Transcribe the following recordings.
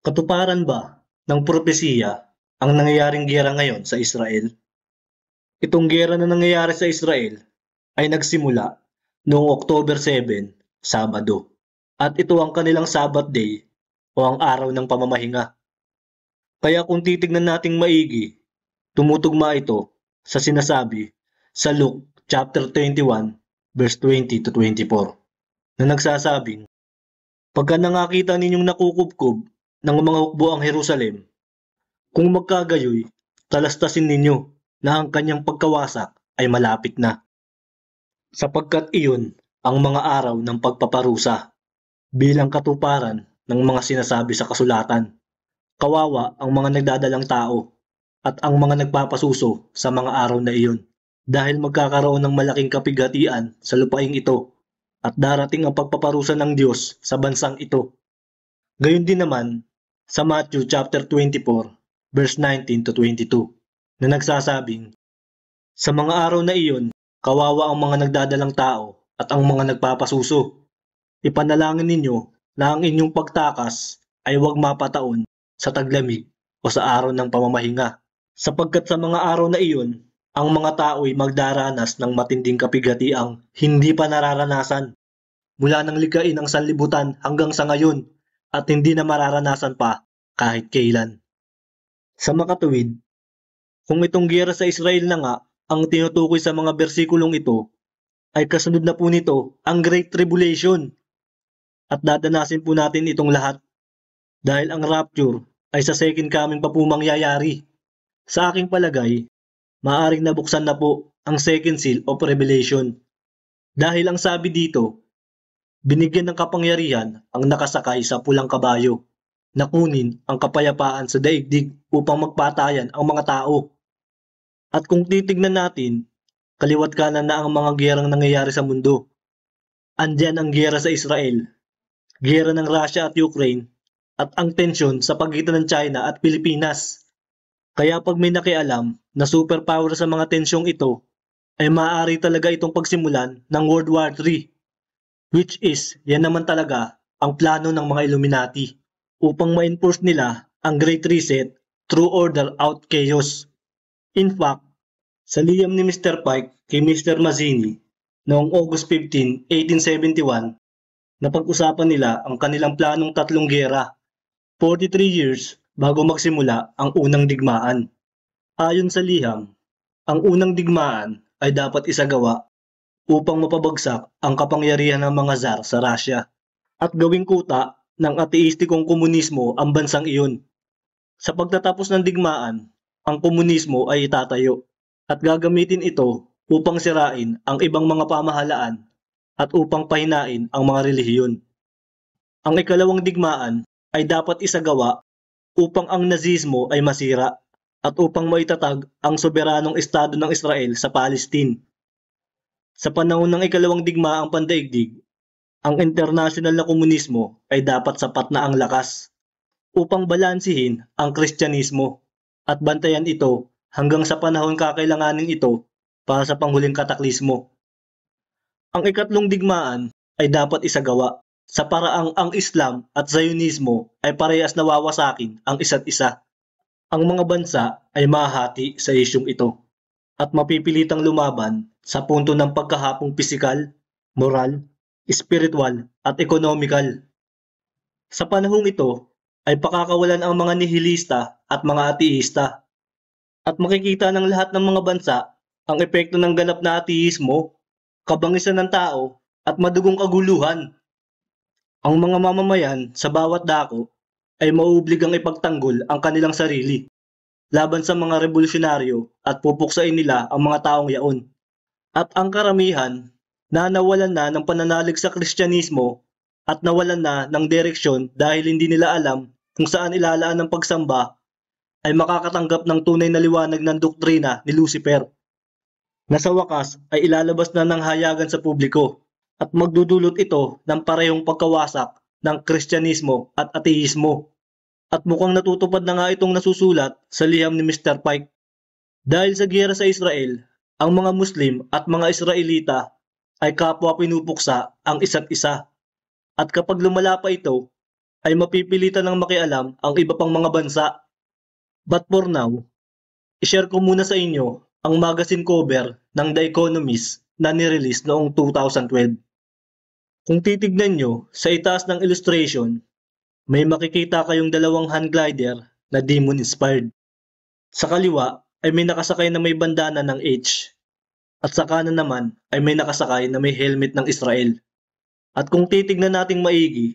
Katuparan ba ng propesiya ang nangyayaring giyera ngayon sa Israel? Itong giyera na nangyayari sa Israel ay nagsimula noong October 7, Sabado, at ito ang kanilang Sabbath day o ang araw ng pamamahinga. Kaya kung titignan nating maigi, tumutugma ito sa sinasabi sa Luke chapter 21 verse 20 to 24 na nagsasabing, "Pagka nakakita ninyong nakukubkob ng mga hukbo ang Jerusalem, kung magkagayoy, talastasin ninyo na ang kanyang pagkawasak ay malapit na, sapagkat iyon ang mga araw ng pagpaparusa bilang katuparan ng mga sinasabi sa kasulatan. Kawawa ang mga nagdadalang tao at ang mga nagpapasuso sa mga araw na iyon, dahil magkakaroon ng malaking kapighatian sa lupaing ito at darating ang pagpaparusa ng Diyos sa bansang ito." Gayon din naman sa Matthew chapter 24 verse 19 to 22 na nagsasabing, "Sa mga araw na iyon, kawawa ang mga nagdadalang tao at ang mga nagpapasuso. Ipanalangin ninyo na ang inyong pagtakas ay huwag mapataon sa taglamig o sa araw ng pamamahinga, sapagkat sa mga araw na iyon, ang mga tao'y magdaranas ng matinding kapighatiang hindi pa nararanasan mula nang likhain ang sanlibutan hanggang sa ngayon, at hindi na mararanasan pa kahit kailan." Sa makatuwid, kung itong giyera sa Israel na nga ang tinutukoy sa mga bersikulong ito, ay kasunod na po nito ang Great Tribulation, at dadanasin po natin itong lahat dahil ang rapture ay sa second coming pa po mangyayari. Sa aking palagay, maaaring nabuksan na po ang second seal of Revelation, dahil ang sabi dito, binigyan ng kapangyarihan ang nakasakay sa pulang kabayo na kunin ang kapayapaan sa daigdig upang magpatayan ang mga tao. At kung titignan natin, kaliwat kanan na ang mga giyerang nangyayari sa mundo. Andyan ang giyera sa Israel, giyera ng Russia at Ukraine, at ang tensyon sa pagitan ng China at Pilipinas. Kaya pag may nakialam na superpower sa mga tensyong ito, ay maaari talaga itong pagsimulan ng World War III, which is yan naman talaga ang plano ng mga Illuminati upang ma-enforce nila ang Great Reset through order out chaos. In fact, sa liham ni Mr. Pike kay Mr. Mazzini noong August 15, 1871, napag-usapan nila ang kanilang planong tatlong giyera, 43 years bago magsimula ang unang digmaan. Ayon sa liham, ang unang digmaan ay dapat isagawa upang mapabagsak ang kapangyarihan ng mga Tsar sa Russia at gawing kuta ng ateistikong komunismo ang bansang iyon. Sa pagtatapos ng digmaan, ang komunismo ay itatayo at gagamitin ito upang sirain ang ibang mga pamahalaan at upang pahinain ang mga relihiyon. Ang ikalawang digmaan ay dapat isagawa upang ang Nazismo ay masira at upang maitatag ang soberanong estado ng Israel sa Palestine. Sa panahon ng ikalawang digmaang pandaigdig, ang international na komunismo ay dapat sapat na ang lakas upang balansihin ang Kristyanismo at bantayan ito hanggang sa panahon kakailanganin ito para sa panghuling kataklismo. Ang ikatlong digmaan ay dapat isagawa sa paraang ang Islam at Zionismo ay parehas na wawasakin ang isa't isa. Ang mga bansa ay mahati sa isyung ito at mapipilitang lumaban sa punto ng pagkahapong pisikal, moral, espiritual at ekonomikal. Sa panahong ito ay pakakawalan ang mga nihilista at mga ateista, at makikita ng lahat ng mga bansa ang epekto ng ganap na ateismo, kabangisan ng tao at madugong kaguluhan. Ang mga mamamayan sa bawat dako ay mauobligang ipagtanggol ang kanilang sarili laban sa mga revolusyonaryo at pupuksain nila ang mga taong yaon. At ang karamihan na nawalan na ng pananalig sa Kristyanismo at nawalan na ng direksyon dahil hindi nila alam kung saan ilalaan ang pagsamba, ay makakatanggap ng tunay na liwanag ng doktrina ni Lucifer, na sa wakas ay ilalabas na ng hayagan sa publiko at magdudulot ito ng parehong pagkawasak ng Kristyanismo at ateismo. At mukhang natutupad na nga itong nasusulat sa liham ni Mr. Pike. Dahil sa giyera sa Israel, ang mga Muslim at mga Israelita ay kapwa pinupuksa ang isa't isa. At kapag lumala pa ito, ay mapipilitan ng makialam ang iba pang mga bansa. But for now, ishare ko muna sa inyo ang magazine cover ng The Economist na nirelease noong 2012. Kung titignan nyo sa itaas ng illustration, may makikita kayong dalawang hand glider na demon-inspired. Sa kaliwa ay may nakasakay na may bandana ng H, at sa kanan naman ay may nakasakay na may helmet ng Israel. At kung titignan nating maigi,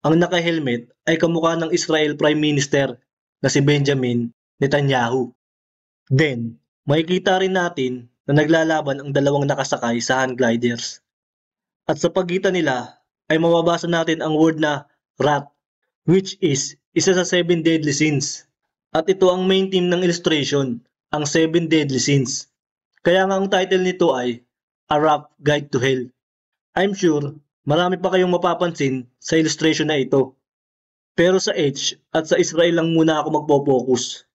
ang naka-helmet ay kamukha ng Israel Prime Minister na si Benjamin Netanyahu. Then, makikita rin natin na naglalaban ang dalawang nakasakay sa hand gliders. At sa pagitan nila ay mababasa natin ang word na wrath, which is isa sa 7 deadly sins. At ito ang main theme ng illustration, ang 7 deadly sins. Kaya nga ang title nito ay A Rough Guide to Hell. I'm sure marami pa kayong mapapansin sa illustration na ito. Pero sa H at sa Israel lang muna ako magpo-focus.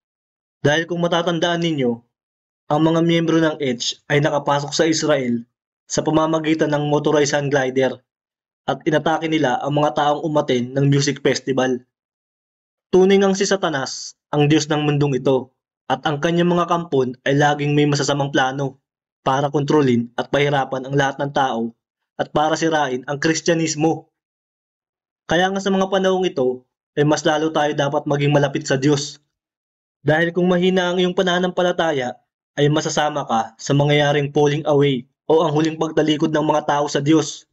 Dahil kung matatandaan ninyo, ang mga miyembro ng H ay nakapasok sa Israel sa pamamagitan ng motorized hand glider at inatake nila ang mga taong umaten ng music festival. Tunay ngang si Satanas ang Diyos ng mundong ito at ang kanyang mga kampon ay laging may masasamang plano para kontrolin at pahirapan ang lahat ng tao at para sirain ang Kristyanismo. Kaya nga sa mga panahong ito ay mas lalo tayo dapat maging malapit sa Diyos. Dahil kung mahina ang iyong pananampalataya ay masasama ka sa mangyayaring falling away o ang huling pagtalikod ng mga tao sa Diyos.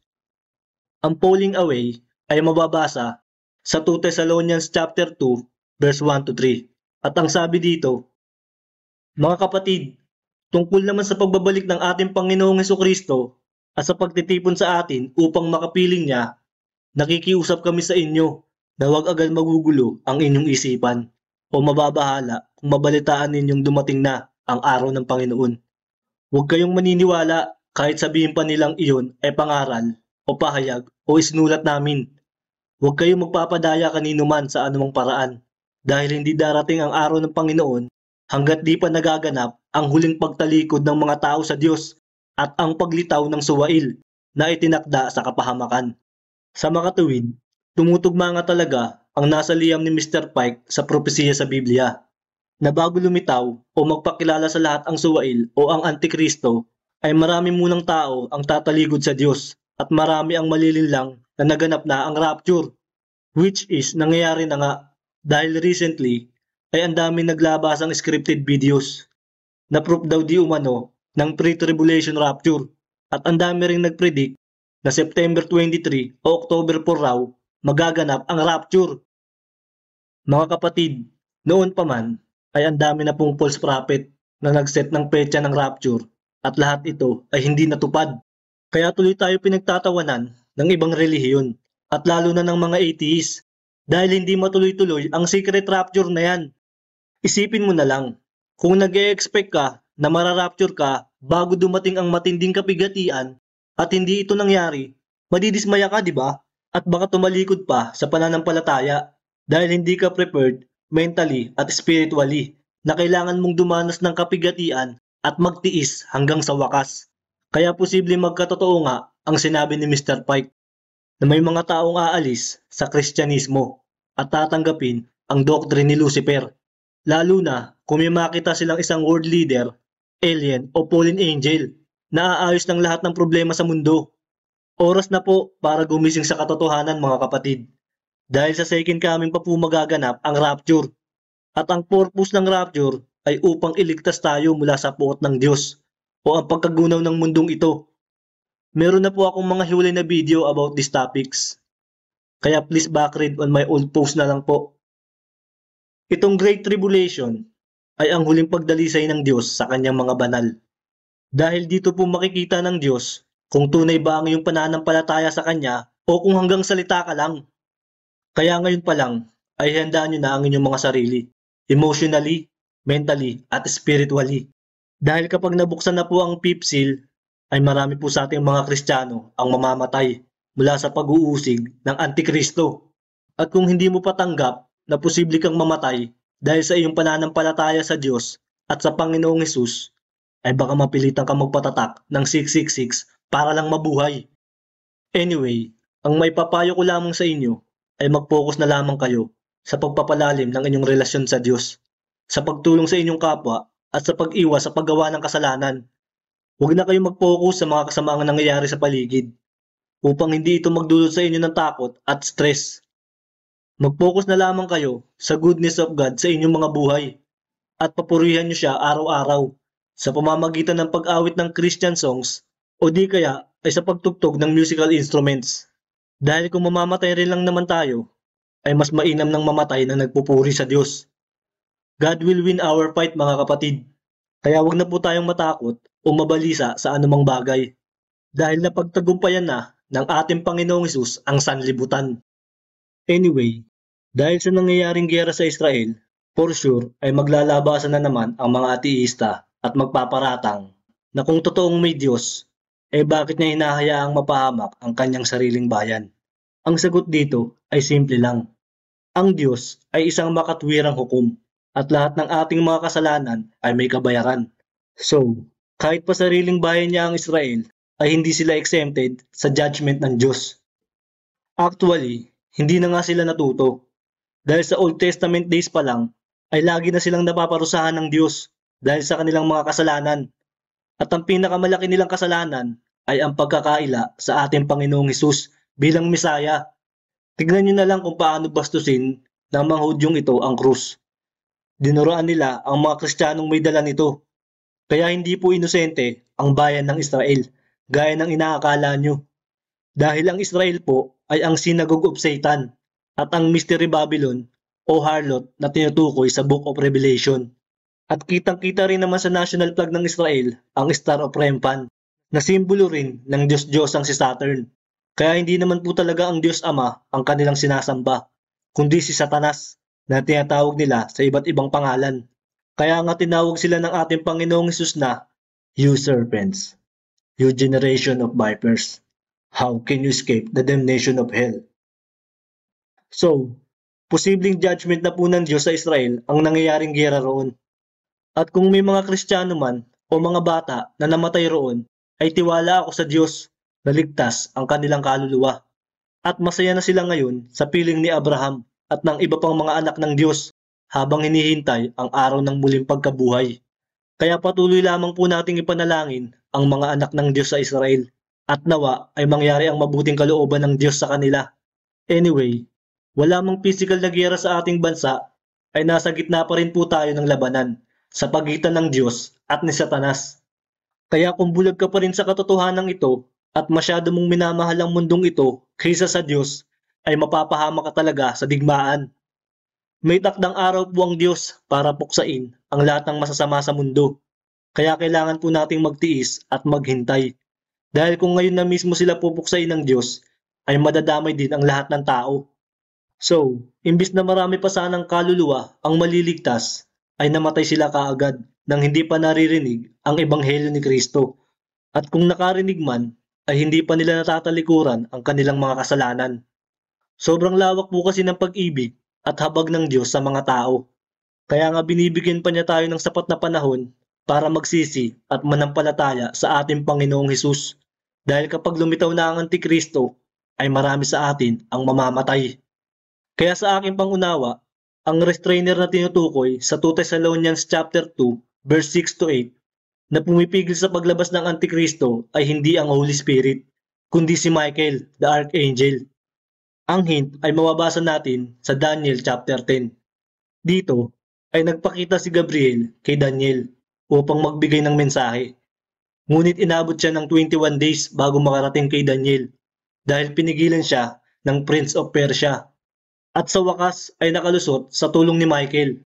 Ang falling away ay mababasa sa 2 Thessalonians chapter 2 verse 1 to 3. At ang sabi dito, mga kapatid, tungkol naman sa pagbabalik ng ating Panginoong Hesukristo at sa pagtitipon sa atin upang makapiling niya, nakikiusap kami sa inyo na huwag agad magugulo ang inyong isipan o mababahala kung mabalitaan ninyong dumating na ang araw ng Panginoon. Huwag kayong maniniwala kahit sabihin pa nilang iyon ay pangaral o pahayag o isinulat namin. Huwag kayong magpapadaya kanino man sa anumang paraan dahil hindi darating ang araw ng Panginoon hanggat di pa nagaganap ang huling pagtalikod ng mga tao sa Diyos at ang paglitaw ng suwail na itinakda sa kapahamakan. Sa makatuwid, tumutugma nga talaga ang nasa liham ni Mr. Pike sa propesiya sa Biblia na bago lumitaw o magpakilala sa lahat ang suwail o ang Antikristo ay marami munang tao ang tatalikod sa Diyos at marami ang malilinlang na naganap na ang rapture, which is nangyayari na nga dahil recently ay ang daming naglabas ang scripted videos na proof daw di umano ng pre-tribulation rapture at ang dami ring nagpredict na September 23 o October 4 raw magaganap ang rapture. Mga kapatid, noon pa man ay ang dami na pong false prophet na nagset ng petsa ng rapture at lahat ito ay hindi natupad. Kaya tuloy tayo pinagtatawanan ng ibang relihiyon at lalo na ng mga atheists dahil hindi matuloy-tuloy ang secret rapture na yan. Isipin mo na lang, kung nag-e-expect ka na mararapture ka bago dumating ang matinding kapigatian at hindi ito nangyari, madidismaya ka, di ba? At baka tumalikod pa sa pananampalataya dahil hindi ka prepared mentally at spiritually na kailangan mong dumanas ng kapigatian at magtiis hanggang sa wakas. Kaya posible magkatotoo nga ang sinabi ni Mr. Pike na may mga taong aalis sa Kristyanismo at tatanggapin ang doctrine ni Lucifer. Lalo na kung may makita silang isang world leader, alien o fallen angel na aayos ng lahat ng problema sa mundo. Oras na po para gumising sa katotohanan mga kapatid. Dahil sa second coming pa po magaganap ang rapture. At ang purpose ng rapture ay upang iligtas tayo mula sa puot ng Diyos o ang pagkagunaw ng mundong ito. Meron na po akong mga hiwalay na video about these topics. Kaya please backread on my old post na lang po. Itong Great Tribulation ay ang huling pagdalisay ng Diyos sa kanyang mga banal. Dahil dito po makikita ng Diyos kung tunay ba ang iyong pananampalataya sa Kanya o kung hanggang salita ka lang. Kaya ngayon pa lang ay handaan nyo na ang inyong mga sarili, emotionally, mentally at spiritually. Dahil kapag nabuksan na po ang fifth seal, ay marami po sa ating mga Kristiyano ang mamamatay mula sa pag-uusig ng Antikristo. At kung hindi mo patanggap na posible kang mamatay dahil sa iyong pananampalataya sa Diyos at sa Panginoong Hesus, ay baka mapilitan kang magpatatak ng 666 para lang mabuhay. Anyway, ang may papayo ko lamang sa inyo ay mag-focus na lamang kayo sa pagpapalalim ng inyong relasyon sa Diyos, sa pagtulong sa inyong kapwa at sa pag-iwas sa paggawa ng kasalanan. Huwag na kayong mag-focus sa mga kasamaang nangyayari sa paligid upang hindi ito magdulot sa inyo ng takot at stress. Mag-focus na lamang kayo sa goodness of God sa inyong mga buhay at papurihan niyo siya araw-araw sa pamamagitan ng pag-awit ng Christian songs o di kaya ay sa pagtugtog ng musical instruments. Dahil kung mamamatay rin lang naman tayo, ay mas mainam ng mamatay na nagpupuri sa Diyos. God will win our fight mga kapatid. Kaya wag na po tayong matakot o mabalisa sa anumang bagay. Dahil napagtagumpayan na ng ating Panginoong Hesus ang sanlibutan. Anyway, dahil sa nangyayaring giyera sa Israel, for sure ay maglalabasan na naman ang mga ateista at magpaparatang na kung totoong may Diyos, bakit niya hinahayaang mapahamak ang kanyang sariling bayan? Ang sagot dito ay simple lang. Ang Diyos ay isang makatwirang hukom at lahat ng ating mga kasalanan ay may kabayaran. So, kahit pa sariling bayan niya ang Israel, ay hindi sila exempted sa judgment ng Diyos. Actually, hindi na nga sila natuto. Dahil sa Old Testament days pa lang, ay lagi na silang napaparusahan ng Diyos dahil sa kanilang mga kasalanan. At ang pinakamalaki nilang kasalanan ay ang pagkakaila sa ating Panginoong Hesus bilang Misaya. Tignan niyo na lang kung paano bastusin ng mga Hudyong ito ang krus. Dinuroan nila ang mga Kristiyanong may dala nito. Kaya hindi po inosente ang bayan ng Israel, gaya ng inaakala nyo. Dahil ang Israel po ay ang synagogue of Satan at ang Mystery Babylon o harlot na tinutukoy sa Book of Revelation. At kitang-kita rin naman sa national flag ng Israel ang Star of Remphan na simbolo rin ng Diyos-Diyosang si Saturn. Kaya hindi naman po talaga ang Diyos Ama ang kanilang sinasamba, kundi si Satanas na tinatawag nila sa iba't ibang pangalan. Kaya nga tinawag sila ng ating Panginoong Hesus na, "You serpents, you generation of vipers, how can you escape the damnation of hell?" So, posibleng judgment na po ng Diyos sa Israel ang nangyayaring giyera roon. At kung may mga Kristiyano man o mga bata na namatay roon, ay tiwala ako sa Diyos na ligtas ang kanilang kaluluwa. At masaya na sila ngayon sa piling ni Abraham at ng iba pang mga anak ng Diyos habang hinihintay ang araw ng muling pagkabuhay. Kaya patuloy lamang po nating ipanalangin ang mga anak ng Diyos sa Israel at nawa ay mangyari ang mabuting kalooban ng Diyos sa kanila. Anyway, wala mang physical na giyera sa ating bansa, ay nasa gitna pa rin po tayo ng labanan sa pagitan ng Diyos at ni Satanas. Kaya kung bulag ka pa rin sa katotohanan ito at masyado mong minamahal ang mundong ito kaysa sa Diyos, ay mapapahama ka talaga sa digmaan. May takdang araw po ang Diyos para puksain ang lahat ng masasama sa mundo. Kaya kailangan po nating magtiis at maghintay. Dahil kung ngayon na mismo sila pupuksain ng Diyos, ay madadamay din ang lahat ng tao. So, imbis na marami pa sanang kaluluwa ang maliligtas, ay namatay sila kaagad nang hindi pa naririnig ang ebanghelyo ni Kristo. At kung nakarinig man, ay hindi pa nila natatalikuran ang kanilang mga kasalanan. Sobrang lawak po kasi ng pag-ibig at habag ng Diyos sa mga tao. Kaya nga binibigyan pa niya tayo ng sapat na panahon para magsisi at manampalataya sa ating Panginoong Hesus. Dahil kapag lumitaw na ang Antikristo, ay marami sa atin ang mamamatay. Kaya sa aking pangunawa, ang restrainer na tinutukoy sa 2 Thessalonians chapter 2, verse 6 to 8, na pumipigil sa paglabas ng Antikristo ay hindi ang Holy Spirit, kundi si Michael, the Archangel. Ang hint ay mababasa natin sa Daniel chapter 10. Dito ay nagpakita si Gabriel kay Daniel upang magbigay ng mensahe. Ngunit inabot siya ng 21 days bago makarating kay Daniel dahil pinigilan siya ng Prince of Persia. At sa wakas ay nakalusot sa tulong ni Michael.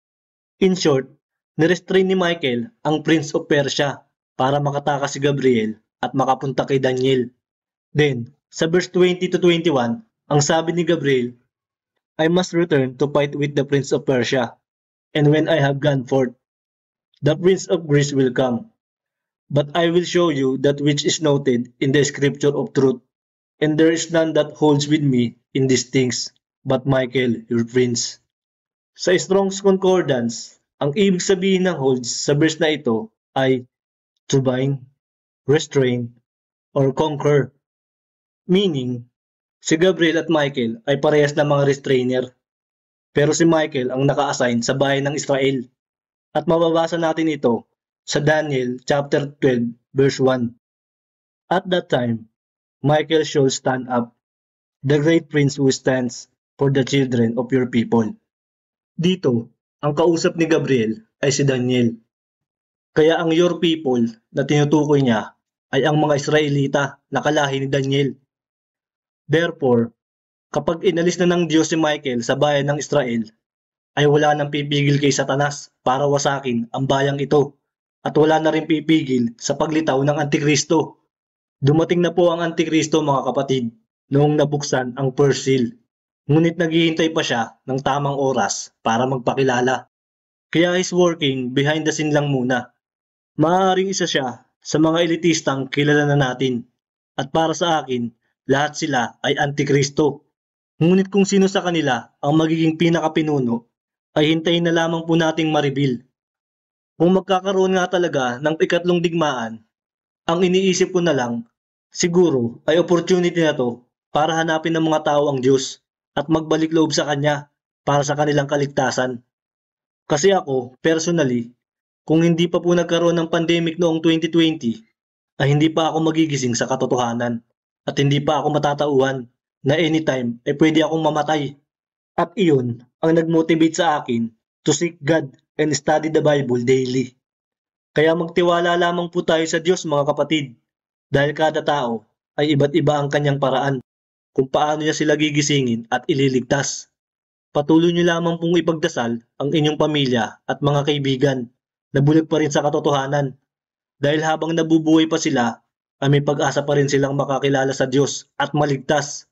In short, nirestrain ni Michael ang Prince of Persia para makatakas si Gabriel at makapunta kay Daniel. Then, sa verse 20 to 21, ang sabi ni Gabriel, "I must return to fight with the Prince of Persia, and when I have gone forth, the Prince of Greece will come. But I will show you that which is noted in the scripture of truth, and there is none that holds with me in these things, but Michael, your prince." Sa Strong's Concordance, ang ibig sabihin ng holds sa verse na ito ay to bind, restrain, or conquer. Meaning, Si Gabriel at Michael ay parehas na mga restrainer, pero si Michael ang naka-assign sa bahay ng Israel. At mababasa natin ito sa Daniel chapter 12 verse 1. At that time, Michael shall stand up, the great prince who stands for the children of your people. Dito, ang kausap ni Gabriel ay si Daniel. Kaya ang your people na tinutukoy niya ay ang mga Israelita na kalahi ni Daniel. Therefore, kapag inalis na ng Diyos si Michael sa bayan ng Israel, ay wala nang pipigil kay Satanas para wasakin ang bayang ito at wala na rin pipigil sa paglitaw ng Antikristo. Dumating na po ang Antikristo mga kapatid noong nabuksan ang first seal. Ngunit naghihintay pa siya ng tamang oras para magpakilala. Kaya he's working behind the scene lang muna. Maaaring isa siya sa mga elitistang kilala na natin. At para sa akin, lahat sila ay Antikristo. Ngunit kung sino sa kanila ang magiging pinakapinuno, ay hintayin na lamang po nating ma-reveal. Kung magkakaroon nga talaga ng ikatlong digmaan, ang iniisip ko na lang, siguro ay opportunity na to para hanapin ng mga tao ang Diyos at magbalik loob sa Kanya para sa kanilang kaligtasan. Kasi ako, personally, kung hindi pa po nagkaroon ng pandemic noong 2020, ay hindi pa ako magigising sa katotohanan at hindi pa ako matatauhan na anytime ay pwede akong mamatay. At iyon ang nag-motivate sa akin to seek God and study the Bible daily. Kaya magtiwala lamang po tayo sa Diyos mga kapatid, dahil kada tao ay iba't iba ang kanyang paraan kung paano niya sila gigisingin at ililigtas. Patuloy niyo lamang pong ipagdasal ang inyong pamilya at mga kaibigan na bulag pa rin sa katotohanan. Dahil habang nabubuhay pa sila, ay may pag-asa pa rin silang makakilala sa Diyos at maligtas.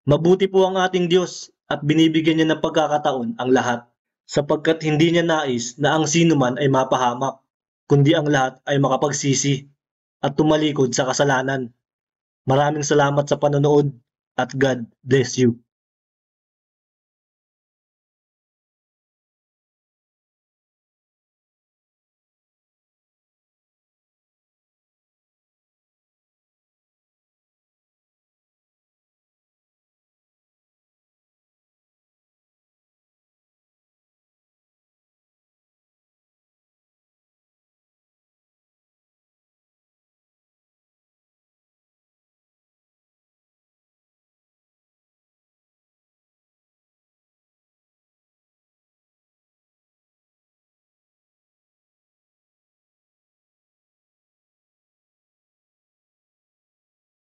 Mabuti po ang ating Diyos at binibigyan niya ng pagkakataon ang lahat, sapagkat hindi niya nais na ang sinuman ay mapahamak, kundi ang lahat ay makapagsisi at tumalikod sa kasalanan. Maraming salamat sa panonood at God bless you.